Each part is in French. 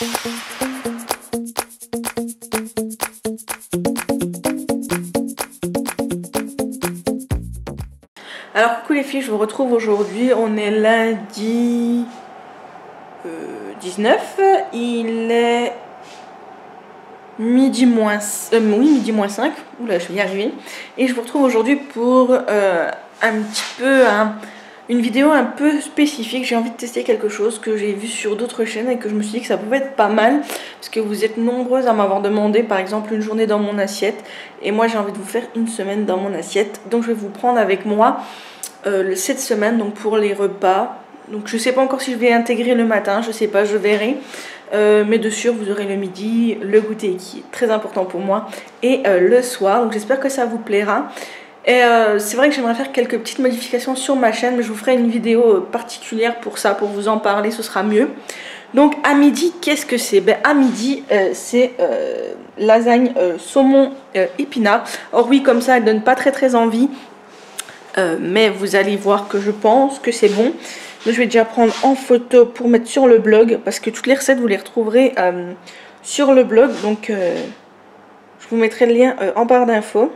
Alors coucou les filles, je vous retrouve aujourd'hui, on est lundi 19, il est midi moins 5, oula je vais y arriver, et je vous retrouve aujourd'hui pour une vidéo un peu spécifique. J'ai envie de tester quelque chose que j'ai vu sur d'autres chaînes et que je me suis dit que ça pouvait être pas mal, parce que vous êtes nombreuses à m'avoir demandé par exemple une journée dans mon assiette, et moi j'ai envie de vous faire une semaine dans mon assiette, donc je vais vous prendre avec moi cette semaine donc pour les repas. Donc je sais pas encore si je vais intégrer le matin, je sais pas, je verrai, mais de sûr vous aurez le midi, le goûter qui est très important pour moi, et le soir. Donc j'espère que ça vous plaira. Et c'est vrai que j'aimerais faire quelques petites modifications sur ma chaîne, mais je vous ferai une vidéo particulière pour ça, pour vous en parler, ce sera mieux. Donc à midi, qu'est-ce que c'est? Ben à midi, c'est lasagne saumon épinard. Or oui, comme ça, elle donne pas très envie. Mais vous allez voir que je pense que c'est bon. Donc, je vais déjà prendre en photo pour mettre sur le blog, parce que toutes les recettes vous les retrouverez sur le blog. Donc je vous mettrai le lien en barre d'infos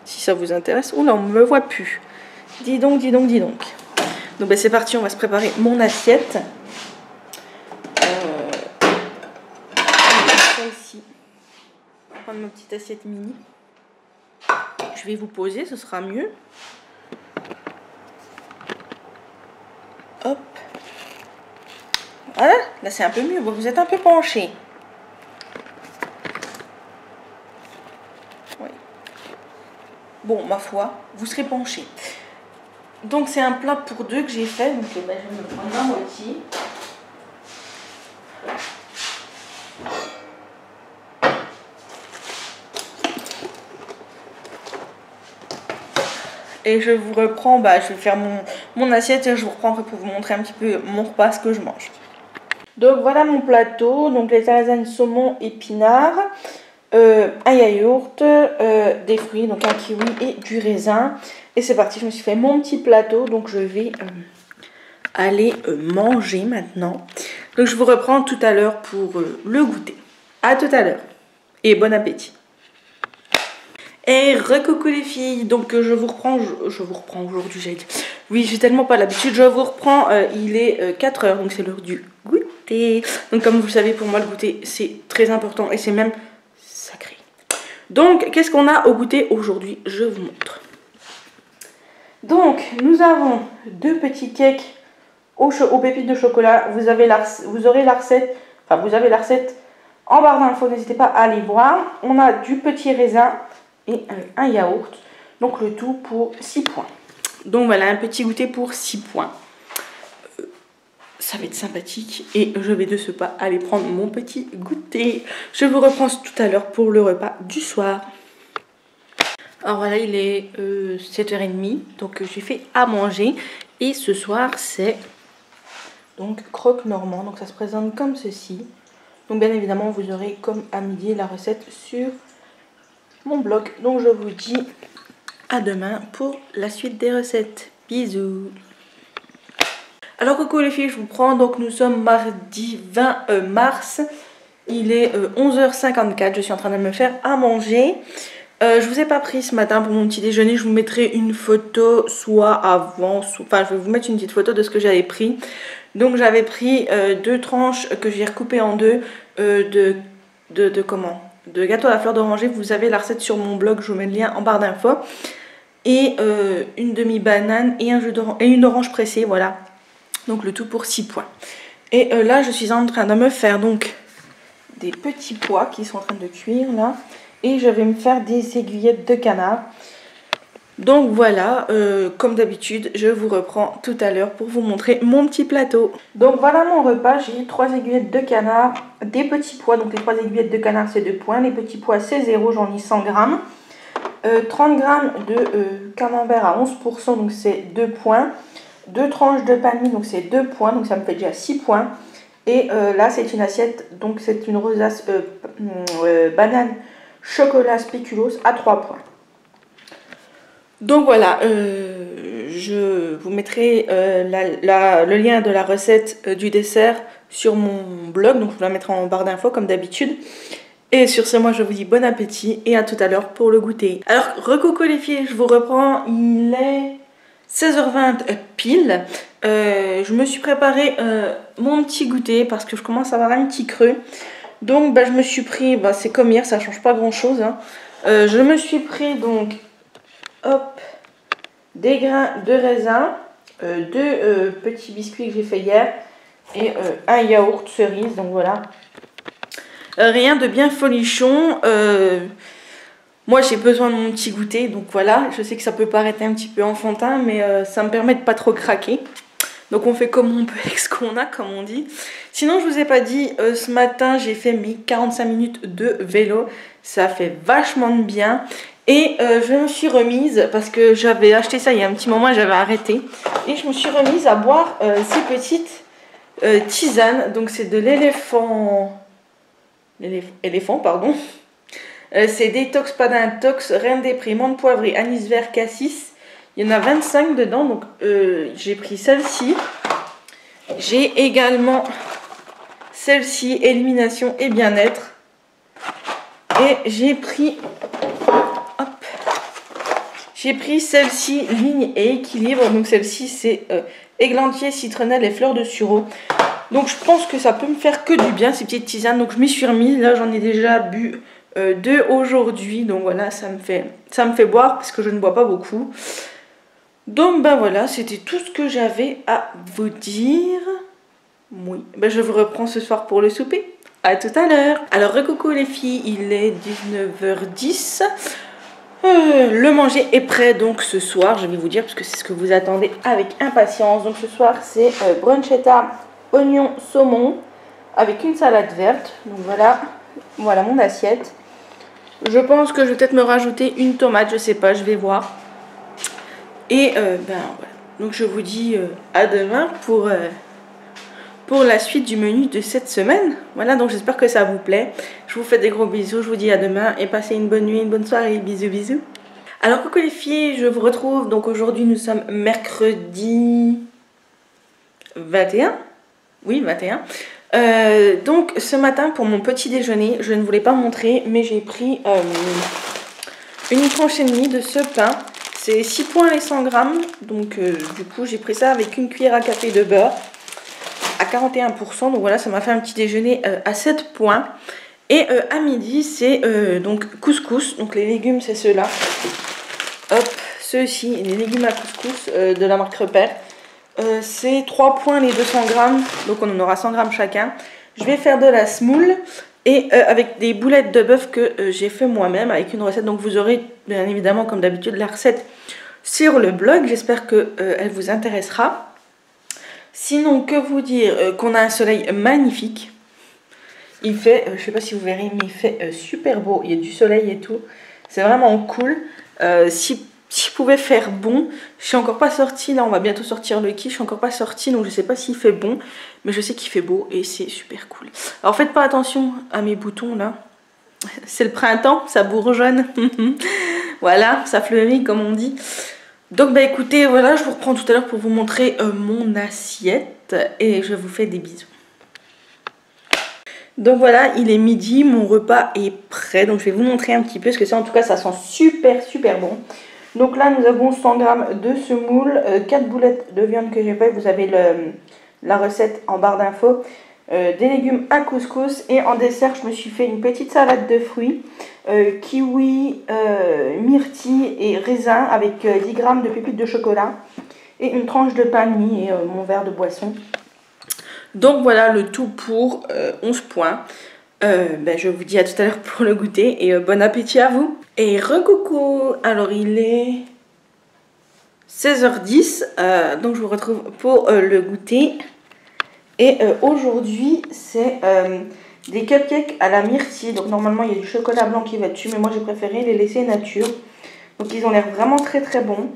si ça vous intéresse. Oula, on ne me voit plus. Dis donc. Donc ben, c'est parti, on va se préparer mon assiette. Ça ici. Je vais prendre ma petite assiette mini. Je vais vous poser, ce sera mieux. Hop. Voilà, là c'est un peu mieux, vous êtes un peu penché. Oui. Bon, ma foi, vous serez penché. Donc c'est un plat pour deux que j'ai fait, donc ben, je vais me prendre la moitié. Et je vous reprends, bah, je vais faire mon assiette et je vous reprendrai pour vous montrer un petit peu mon repas, ce que je mange. Donc voilà mon plateau, donc les lasagnes saumon épinard, un yaourt, des fruits, donc un kiwi et du raisin. Et c'est parti, je me suis fait mon petit plateau, donc je vais aller manger maintenant. Donc je vous reprends tout à l'heure pour le goûter. À tout à l'heure et bon appétit. Et recoucou les filles, donc je vous reprends aujourd'hui, j'ai dit. Oui, j'ai tellement pas l'habitude, je vous reprends, il est 4 h, donc c'est l'heure du goûter. Donc comme vous le savez, pour moi le goûter c'est très important et c'est même sacré. Donc qu'est-ce qu'on a au goûter aujourd'hui? Je vous montre. Donc nous avons deux petits cakes aux pépites de chocolat. Vous aurez la recette en barre d'infos, n'hésitez pas à aller voir. On a du petit raisin et un yaourt, donc le tout pour 6 points. Donc voilà, un petit goûter pour 6 points. Ça va être sympathique et je vais de ce pas aller prendre mon petit goûter. Je vous reprends tout à l'heure pour le repas du soir. Alors voilà, il est 7 h30, donc j'ai fait à manger et ce soir c'est donc croque normand, donc ça se présente comme ceci. Donc bien évidemment vous aurez comme à midi la recette sur mon blog. Donc je vous dis à demain pour la suite des recettes. Bisous. Alors coucou les filles, je vous prends. Donc nous sommes mardi 20 mars. Il est 11 h 54. Je suis en train de me faire à manger. Je vous ai pas pris ce matin pour mon petit déjeuner. Je vous mettrai une photo soit avant, enfin je vais vous mettre une petite photo de ce que j'avais pris. Donc j'avais pris deux tranches que j'ai recoupées en deux de gâteau à la fleur d'oranger. Vous avez la recette sur mon blog, je vous mets le lien en barre d'infos. Et une demi-banane et une orange pressée, voilà. Donc le tout pour 6 points. Et là, je suis en train de me faire donc des petits pois qui sont en train de cuire là. Et je vais me faire des aiguillettes de canard. Donc voilà, comme d'habitude, je vous reprends tout à l'heure pour vous montrer mon petit plateau. Donc voilà mon repas, j'ai 3 aiguillettes de canard, des petits pois, donc les 3 aiguillettes de canard c'est 2 points, les petits pois c'est 0, j'en ai 100 grammes. 30 grammes de camembert à 11%, donc c'est 2 points. 2 tranches de pain de mie, donc c'est 2 points, donc ça me fait déjà 6 points. Et là c'est une assiette, donc c'est une rosace banane chocolat spéculoos à 3 points. Donc voilà, je vous mettrai le lien de la recette du dessert sur mon blog. Donc je vous la mettrai en barre d'infos comme d'habitude. Et sur ce, moi je vous dis bon appétit et à tout à l'heure pour le goûter. Alors, recoucou les filles, je vous reprends, il est 16h20 pile. Je me suis préparé mon petit goûter parce que je commence à avoir un petit creux. Donc je me suis pris, c'est comme hier, ça change pas grand chose. Hein. Je me suis pris donc, hop, des grains de raisin, deux petits biscuits que j'ai fait hier et un yaourt cerise, donc voilà. Rien de bien folichon. Moi j'ai besoin de mon petit goûter, donc voilà. Je sais que ça peut paraître un petit peu enfantin, mais ça me permet de pas trop craquer. Donc on fait comme on peut avec ce qu'on a, comme on dit. Sinon je vous ai pas dit, ce matin j'ai fait mes 45 minutes de vélo. Ça fait vachement de bien. Et je me suis remise, parce que j'avais acheté ça il y a un petit moment et j'avais arrêté. Et je me suis remise à boire ces petites tisanes. Donc c'est de l'éléphant... Éléphant, pardon. C'est détox, pas d'intox, reine des prix, menthe poivrée, anis vert, cassis. Il y en a 25 dedans, donc j'ai pris celle-ci. J'ai également celle-ci, élimination et bien-être. Et j'ai pris... Hop. J'ai pris celle-ci, ligne et équilibre. Donc celle-ci, c'est églantier, citronnelle et fleurs de sureau. Donc je pense que ça peut me faire que du bien, ces petites tisanes. Donc je m'y suis remise. Là, j'en ai déjà bu 2 aujourd'hui. Donc voilà, ça me fait boire parce que je ne bois pas beaucoup. Donc voilà, c'était tout ce que j'avais à vous dire. Oui, je vous reprends ce soir pour le souper. À tout à l'heure. Alors recoucou les filles, il est 19h10. Le manger est prêt donc ce soir, je vais vous dire parce que c'est ce que vous attendez avec impatience. Donc ce soir c'est bruschetta, oignon, saumon avec une salade verte. Donc voilà mon assiette. Je pense que je vais peut-être me rajouter une tomate, je sais pas, je vais voir. Et voilà. Donc je vous dis à demain pour la suite du menu de cette semaine. Voilà, donc j'espère que ça vous plaît. Je vous fais des gros bisous, je vous dis à demain et passez une bonne nuit, une bonne soirée. Bisous, bisous. Alors coucou les filles, je vous retrouve. Donc aujourd'hui nous sommes mercredi 21. Oui, 21. Donc ce matin pour mon petit déjeuner, je ne voulais pas montrer, mais j'ai pris une tranche et demie de ce pain. C'est 6 points les 100 grammes. Donc du coup j'ai pris ça avec une cuillère à café de beurre. À 41%, donc voilà, ça m'a fait un petit déjeuner à 7 points. Et à midi, c'est donc couscous, donc les légumes, c'est ceux-là. Hop, ceux-ci, les légumes à couscous de la marque Repère. C'est 3 points les 200 grammes, donc on en aura 100 grammes chacun. Je vais faire de la semoule et avec des boulettes de bœuf que j'ai fait moi-même avec une recette. Donc vous aurez bien évidemment, comme d'habitude, la recette sur le blog. J'espère qu'elle vous intéressera. Sinon, que vous dire qu'on a un soleil magnifique. Il fait, je sais pas si vous verrez, mais il fait super beau. Il y a du soleil et tout. C'est vraiment cool. Si je pouvais faire bon, je suis encore pas sortie. Là, on va bientôt sortir le qui. Je suis encore pas sortie, donc je sais pas s'il fait bon. Mais je sais qu'il fait beau et c'est super cool. Alors, faites pas attention à mes boutons là. C'est le printemps, ça bourgeonne. Voilà, ça fleurit comme on dit. Donc écoutez, voilà, je vous reprends tout à l'heure pour vous montrer mon assiette et je vous fais des bisous. Donc voilà, il est midi, mon repas est prêt, donc je vais vous montrer un petit peu, parce que ça en tout cas ça sent super bon. Donc là nous avons 100 g de semoule, 4 boulettes de viande que j'ai fait, vous avez la recette en barre d'infos. Des légumes à couscous et en dessert je me suis fait une petite salade de fruits, kiwi, myrtille et raisin avec 10 g de pépites de chocolat et une tranche de pain de mie et mon verre de boisson. Donc voilà le tout pour 11 points. Je vous dis à tout à l'heure pour le goûter et bon appétit à vous. Et recoucou, alors il est 16h10, donc je vous retrouve pour le goûter. Et aujourd'hui, c'est des cupcakes à la myrtille. Donc normalement, il y a du chocolat blanc qui va dessus. Mais moi, j'ai préféré les laisser nature. Donc ils ont l'air vraiment très bons.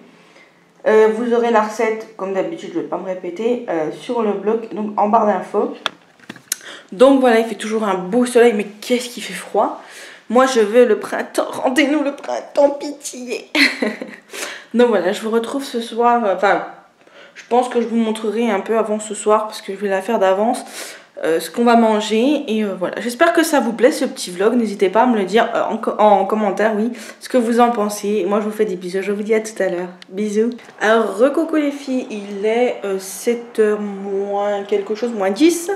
Vous aurez la recette, comme d'habitude, je ne vais pas me répéter, sur le blog, donc en barre d'infos. Donc voilà, il fait toujours un beau soleil. Mais qu'est-ce qu'il fait froid. Moi, je veux le printemps. Rendez-nous le printemps, pitié. Donc voilà, je vous retrouve ce soir. Je pense que je vous montrerai un peu avant ce soir parce que je vais la faire d'avance. ce qu'on va manger. Et voilà, j'espère que ça vous plaît ce petit vlog. N'hésitez pas à me le dire en commentaire, oui, ce que vous en pensez. Moi, je vous fais des bisous. Je vous dis à tout à l'heure. Bisous. Alors, recoucou les filles, il est 7h moins quelque chose, moins 10.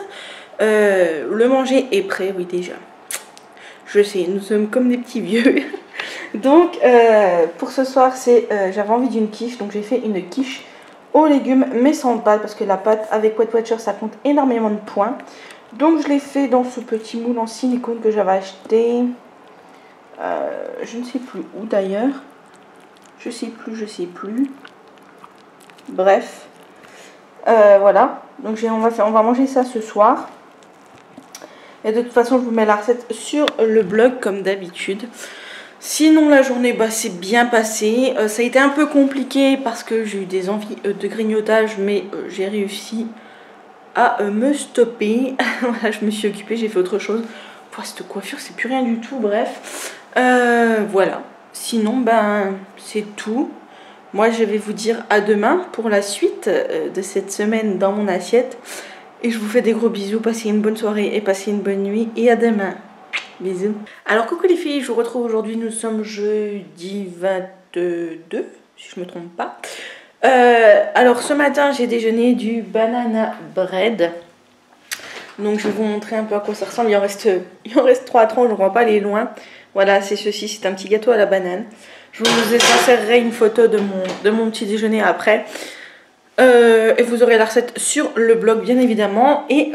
Le manger est prêt, oui, déjà. Je sais, nous sommes comme des petits vieux. Donc, pour ce soir, j'avais envie d'une quiche. Donc, j'ai fait une quiche aux légumes, mais sans pâte. Parce que la pâte avec Weight Watcher, ça compte énormément de points. Donc, je l'ai fait dans ce petit moule en silicone que j'avais acheté. Je ne sais plus où d'ailleurs. Je sais plus. Bref. Voilà. Donc, on va manger ça ce soir. Et de toute façon, je vous mets la recette sur le blog comme d'habitude. Sinon, la journée s'est bien passée. Ça a été un peu compliqué parce que j'ai eu des envies de grignotage, mais j'ai réussi à me stopper. Voilà, je me suis occupée, j'ai fait autre chose. Pour cette coiffure, c'est plus rien du tout, bref. Voilà. Sinon, c'est tout. Moi, je vais vous dire à demain pour la suite de cette semaine dans mon assiette. Et je vous fais des gros bisous, passez une bonne soirée et passez une bonne nuit. Et à demain. Bisous. Alors coucou les filles, je vous retrouve aujourd'hui, nous sommes jeudi 22, si je me trompe pas. Alors ce matin, j'ai déjeuné du banana bread. Donc je vais vous montrer un peu à quoi ça ressemble. Il en reste 3 tranches, je ne vais pas aller loin. Voilà, c'est ceci, c'est un petit gâteau à la banane. Je vous insérerai une photo de mon petit déjeuner après. Et vous aurez la recette sur le blog bien évidemment. Et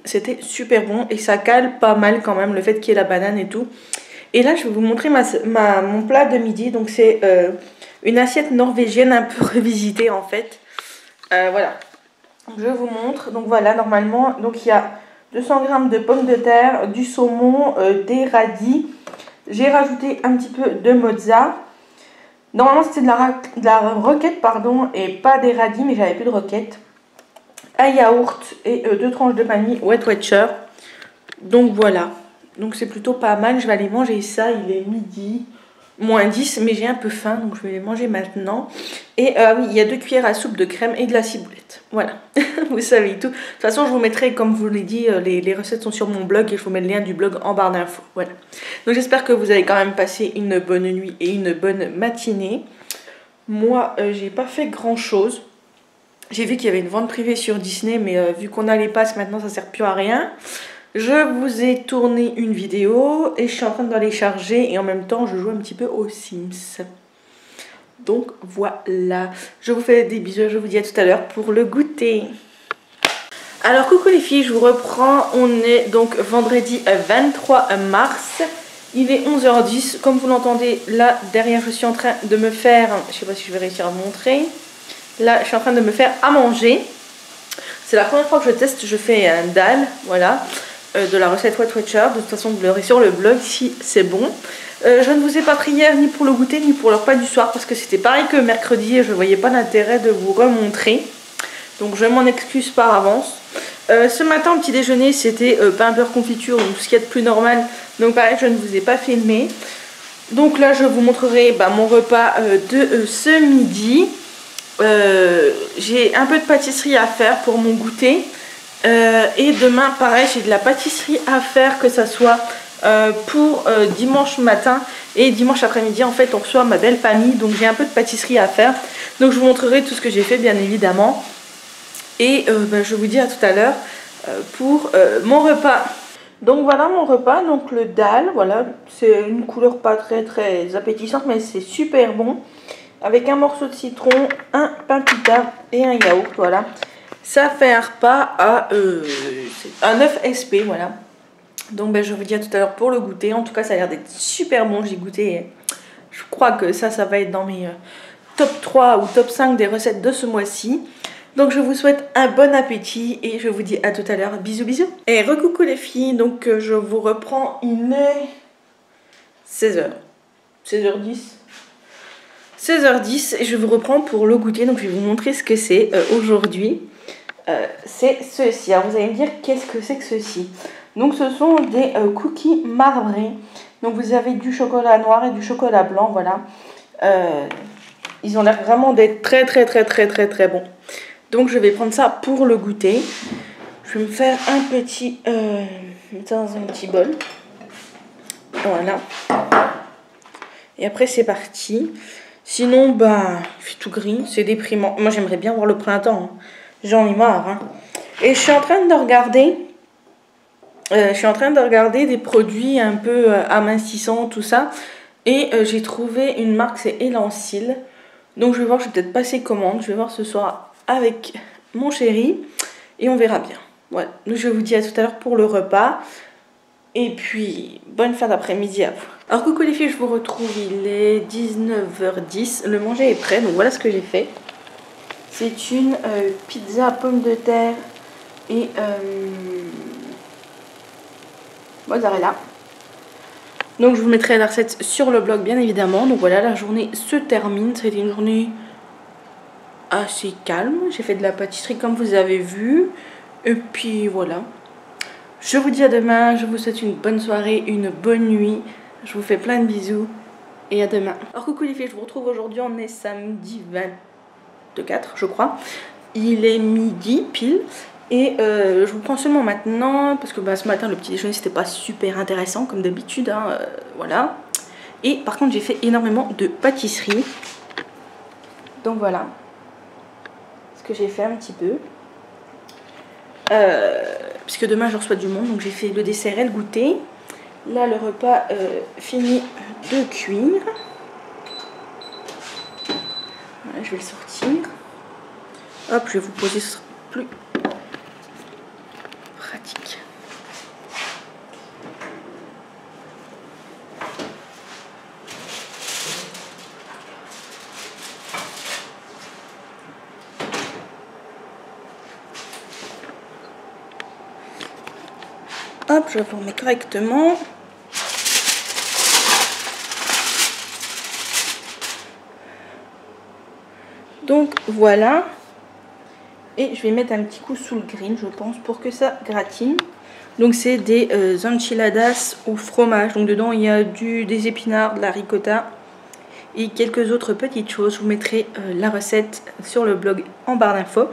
c'était super bon et ça cale pas mal quand même le fait qu'il y ait la banane et tout. Et là je vais vous montrer mon plat de midi. Donc c'est une assiette norvégienne un peu revisitée en fait. Voilà, je vous montre. Donc voilà, normalement donc il y a 200 g de pommes de terre, du saumon, des radis. J'ai rajouté un petit peu de mozza. Normalement c'était de la roquette pardon et pas des radis, mais j'avais plus de roquette. Un yaourt et 2 tranches de pain de mie Weight Watcher. Donc voilà, donc c'est plutôt pas mal. Je vais aller manger ça, il est midi moins 10, mais j'ai un peu faim donc je vais les manger maintenant. Et oui, il y a 2 cuillères à soupe de crème et de la ciboulette. Voilà, vous savez tout. De toute façon je vous mettrai, comme je vous l'ai dit, les recettes sont sur mon blog et je vous mets le lien du blog en barre d'infos. Voilà, donc j'espère que vous avez quand même passé une bonne nuit et une bonne matinée. Moi j'ai pas fait grand chose. J'ai vu qu'il y avait une vente privée sur Disney, mais vu qu'on a les passes maintenant ça sert plus à rien. Je vous ai tourné une vidéo et je suis en train de les charger et en même temps je joue un petit peu aux Sims. Donc voilà, je vous fais des bisous, je vous dis à tout à l'heure pour le goûter. Alors coucou les filles, je vous reprends, on est donc vendredi 23 mars. Il est 11h10, comme vous l'entendez là derrière je suis en train de me faire, je sais pas si je vais réussir à vous montrer. Là je suis en train de me faire à manger. C'est la première fois que je teste, je fais un dal, voilà. De la recette Weight Watcher, de toute façon vous l'aurez sur le blog si c'est bon. Je ne vous ai pas pris hier ni pour le goûter ni pour le repas du soir parce que c'était pareil que mercredi et je ne voyais pas l'intérêt de vous remontrer. Donc je m'en excuse par avance. Ce matin au petit déjeuner c'était pain beurre confiture, donc ce qu'il y a de plus normal. Donc pareil je ne vous ai pas filmé. Donc là je vous montrerai mon repas de ce midi. J'ai un peu de pâtisserie à faire pour mon goûter. Et demain pareil j'ai de la pâtisserie à faire, que ça soit pour dimanche matin et dimanche après-midi. En fait on reçoit ma belle famille, donc j'ai un peu de pâtisserie à faire. Donc je vous montrerai tout ce que j'ai fait bien évidemment. Et je vous dis à tout à l'heure pour mon repas. Donc voilà mon repas, donc le dal, voilà, c'est une couleur pas très appétissante mais c'est super bon. Avec un morceau de citron, un pain pita et un yaourt, voilà. Ça fait un repas à 9 SP, voilà. Donc je vous dis à tout à l'heure pour le goûter. En tout cas ça a l'air d'être super bon, j'ai goûté. Je crois que ça va être dans mes top 3 ou top 5 des recettes de ce mois-ci. Donc je vous souhaite un bon appétit et je vous dis à tout à l'heure. Bisous bisous. Et recoucou les filles, donc je vous reprends, il est 16h. 16h10. 16h10 et je vous reprends pour le goûter. Donc je vais vous montrer ce que c'est aujourd'hui. C'est ceci. Alors vous allez me dire qu'est-ce que c'est que ceci. Donc ce sont des cookies marbrés. Donc vous avez du chocolat noir et du chocolat blanc, voilà. Ils ont l'air vraiment d'être très bons. Donc je vais prendre ça pour le goûter. Je Je vais me faire un petit dans un petit bol. Voilà. Et après c'est parti. Sinon bah il fait tout gris, c'est déprimant. Moi j'aimerais bien voir le printemps. Hein. J'en ai marre. Hein. Et je suis en train de regarder. Des produits un peu amincissants, tout ça. Et j'ai trouvé une marque, c'est Elansil. Donc je vais voir, je vais peut-être passer commande. Je vais voir ce soir avec mon chéri. Et on verra bien. Voilà. Donc je vous dis à tout à l'heure pour le repas. Et puis, bonne fin d'après-midi à vous. Alors coucou les filles, je vous retrouve, il est 19h10. Le manger est prêt, donc voilà ce que j'ai fait. C'est une pizza à pommes de terre et mozzarella. Donc je vous mettrai la recette sur le blog bien évidemment. Donc voilà, la journée se termine. C'était une journée assez calme. J'ai fait de la pâtisserie comme vous avez vu. Et puis voilà. Je vous dis à demain. Je vous souhaite une bonne soirée, une bonne nuit. Je vous fais plein de bisous. Et à demain. Alors coucou les filles, je vous retrouve aujourd'hui. On est samedi 24 je crois. Il est midi pile. Et je vous prends seulement maintenant parce que ce matin le petit déjeuner c'était pas super intéressant comme d'habitude, hein, voilà. Et par contre j'ai fait énormément de pâtisserie. Donc voilà ce que j'ai fait un petit peu. Puisque demain je reçois du monde, donc j'ai fait le dessert et le goûter. Là le repas fini de cuire. Voilà, je vais le sortir. Hop, je vais vous poser, ce sera plus pratique. Hop, je vous remets correctement. Donc voilà. Et je vais mettre un petit coup sous le grill, je pense, pour que ça gratine. Donc c'est des enchiladas au fromage. Donc dedans il y a des épinards, de la ricotta et quelques autres petites choses. Je vous mettrai la recette sur le blog en barre d'infos.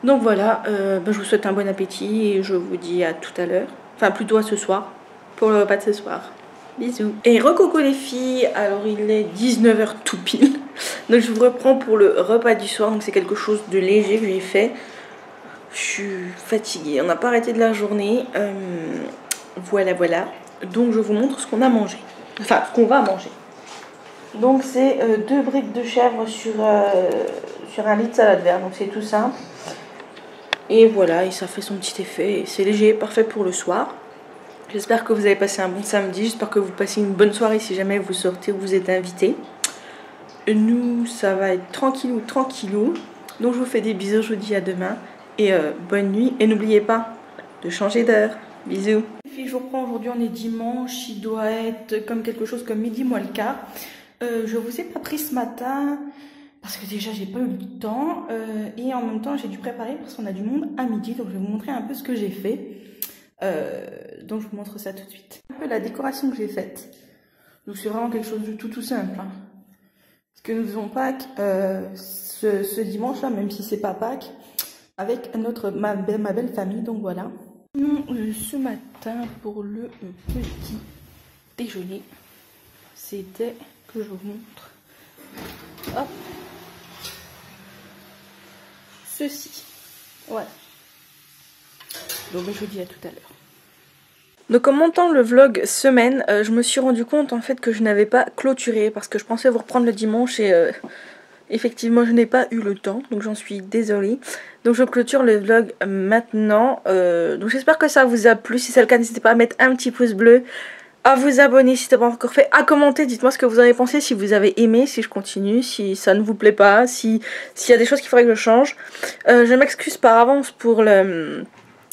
Donc voilà, je vous souhaite un bon appétit et je vous dis à tout à l'heure. Enfin plutôt à ce soir, pour le repas de ce soir. Bisous. Et recoucou les filles, alors il est 19h tout pile. Donc je vous reprends pour le repas du soir. Donc c'est quelque chose de léger que j'ai fait. Je suis fatiguée, on n'a pas arrêté de la journée. Voilà. Donc je vous montre ce qu'on a mangé. Enfin, ce qu'on va manger. Donc c'est 2 briques de chèvre sur 1 litre de salade verte. Donc c'est tout simple. Et voilà, et ça fait son petit effet. C'est léger, parfait pour le soir. J'espère que vous avez passé un bon samedi. J'espère que vous passez une bonne soirée si jamais vous sortez ou vous êtes invité. Nous, ça va être tranquillou. Donc je vous fais des bisous, je vous dis à demain. Et bonne nuit. Et n'oubliez pas de changer d'heure. Bisous. Les filles, je vous reprends aujourd'hui, on est dimanche. Il doit être comme quelque chose comme midi moins le quart. Je vous ai pas pris ce matin parce que déjà j'ai pas eu le temps. Et en même temps j'ai dû préparer parce qu'on a du monde à midi. Donc je vais vous montrer un peu ce que j'ai fait. Donc je vous montre ça tout de suite. Un peu la décoration que j'ai faite. Donc c'est vraiment quelque chose de tout simple. Hein. Parce que nous faisons Pâques ce dimanche là, même si c'est pas Pâques, avec ma belle famille. Donc voilà. Ce matin pour le petit déjeuner, c'était que je vous montre. Hop. Ceci. Voilà. Donc je vous dis à tout à l'heure. Donc en montant le vlog semaine, je me suis rendu compte en fait que je n'avais pas clôturé parce que je pensais vous reprendre le dimanche et effectivement je n'ai pas eu le temps, donc j'en suis désolée. Donc je clôture le vlog maintenant, donc j'espère que ça vous a plu. Si c'est le cas, n'hésitez pas à mettre un petit pouce bleu, à vous abonner si ce n'est pas encore fait, à commenter, dites-moi ce que vous en avez pensé, si vous avez aimé, si je continue, si ça ne vous plaît pas, s'il y a des choses qu'il faudrait que je change. Je m'excuse par avance pour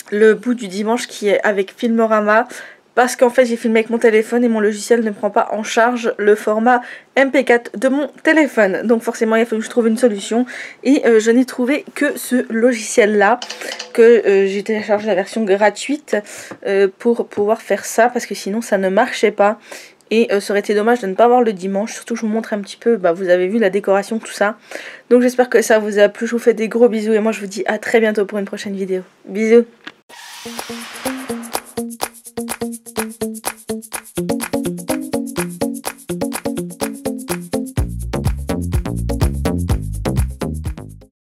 le bout du dimanche qui est avec Filmorama parce qu'en fait j'ai filmé avec mon téléphone et mon logiciel ne prend pas en charge le format MP4 de mon téléphone, donc forcément il a fallu que je trouve une solution et je n'ai trouvé que ce logiciel là que j'ai téléchargé la version gratuite pour pouvoir faire ça parce que sinon ça ne marchait pas. Et ça aurait été dommage de ne pas voir le dimanche. Surtout je vous montre un petit peu, vous avez vu la décoration, tout ça. Donc j'espère que ça vous a plu, je vous fais des gros bisous et moi je vous dis à très bientôt pour une prochaine vidéo. Bisous.